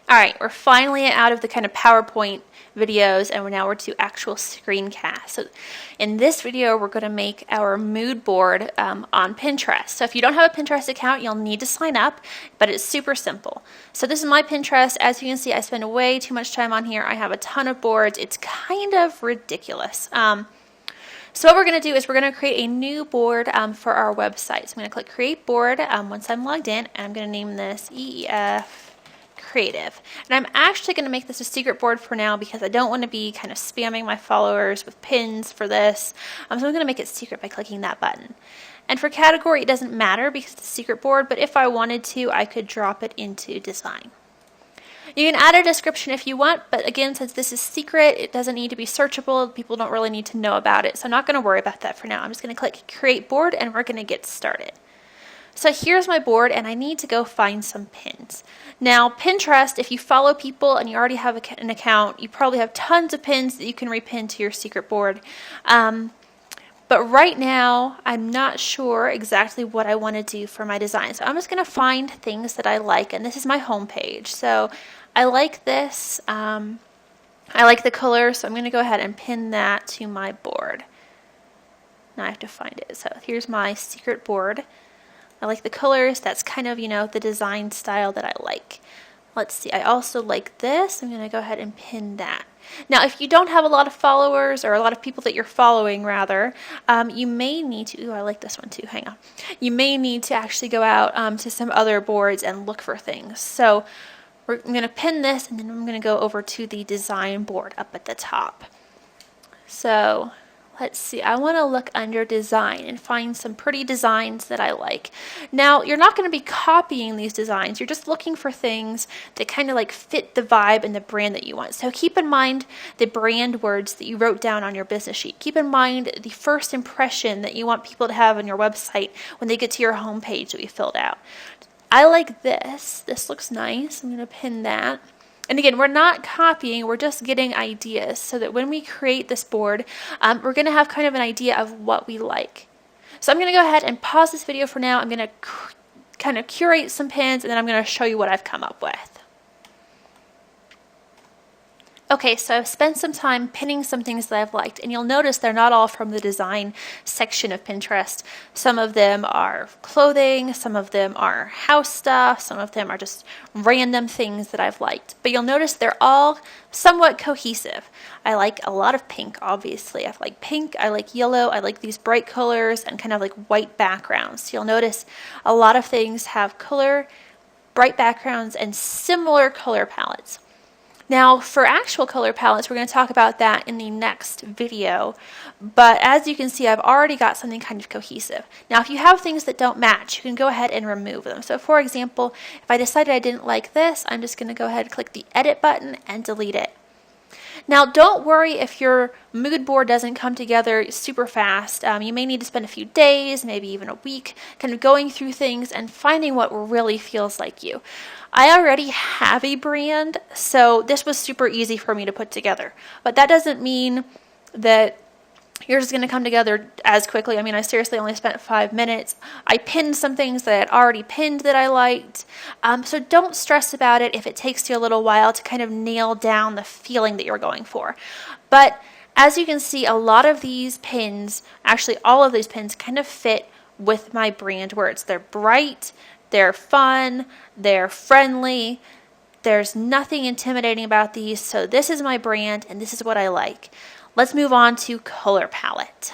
All right, we're finally out of the kind of PowerPoint videos and we're to actual screencast. So in this video, we're going to make our mood board on Pinterest. So if you don't have a Pinterest account, you'll need to sign up, but it's super simple. So this is my Pinterest. As you can see, I spend way too much time on here. I have a ton of boards. It's kind of ridiculous. So what we're going to do is we're going to create a new board for our website. So I'm going to click Create Board once I'm logged in, and I'm going to name this EEF Creative. And I'm actually going to make this a secret board for now because I don't want to be kind of spamming my followers with pins for this. So I'm going to make it secret by clicking that button. And for category, it doesn't matter because it's a secret board, but if I wanted to, I could drop it into design. You can add a description if you want, but again, since this is secret, it doesn't need to be searchable. People don't really need to know about it, so I'm not going to worry about that for now. I'm just going to click Create Board, and we're going to get started. So here's my board, and I need to go find some pins. Now, Pinterest, if you follow people and you already have an account, you probably have tons of pins that you can repin to your secret board. But right now, I'm not sure exactly what I want to do for my design. So I'm just going to find things that I like, and this is my home page. So I like this. I like the color, so I'm going to go ahead and pin that to my board. Now I have to find it. So here's my secret board. I like the colors. That's kind of, the design style that I like. Let's see. I also like this. I'm going to go ahead and pin that. Now, if you don't have a lot of followers or a lot of people that you're following, rather, you may need to, ooh, I like this one too. Hang on. You may need to actually go out to some other boards and look for things. So I'm going to pin this, and then I'm going to go over to the design board up at the top. So let's see, I want to look under design and find some pretty designs that I like. Now, you're not going to be copying these designs. You're just looking for things that kind of like fit the vibe and the brand that you want. So keep in mind the brand words that you wrote down on your business sheet. Keep in mind the first impression that you want people to have on your website when they get to your homepage that we filled out. I like this. This looks nice. I'm going to pin that. And again, we're not copying, we're just getting ideas so that when we create this board, we're going to have kind of an idea of what we like. So I'm going to go ahead and pause this video for now. I'm going to kind of curate some pins, and then I'm going to show you what I've come up with. Okay, so I've spent some time pinning some things that I've liked, and you'll notice they're not all from the design section of Pinterest. Some of them are clothing, some of them are house stuff, some of them are just random things that I've liked. But you'll notice they're all somewhat cohesive. I like a lot of pink, obviously. I like pink, I like yellow, I like these bright colors and kind of like white backgrounds. So you'll notice a lot of things have color, bright backgrounds, and similar color palettes. Now, for actual color palettes, we're going to talk about that in the next video. But as you can see, I've already got something kind of cohesive. Now, if you have things that don't match, you can go ahead and remove them. So, for example, if I decided I didn't like this, I'm just going to go ahead and click the Edit button and delete it. Now, don't worry if your mood board doesn't come together super fast. You may need to spend a few days, maybe even a week, kind of going through things and finding what really feels like you. I already have a brand, so this was super easy for me to put together. But that doesn't mean that yours is going to come together as quickly. I mean, I seriously only spent 5 minutes. I pinned some things that I had already pinned that I liked. So don't stress about it if it takes you a little while to kind of nail down the feeling that you're going for. But as you can see, a lot of these pins, actually all of these pins, kind of fit with my brand words. They're bright, they're fun, they're friendly. There's nothing intimidating about these. So this is my brand and this is what I like. Let's move on to color palette.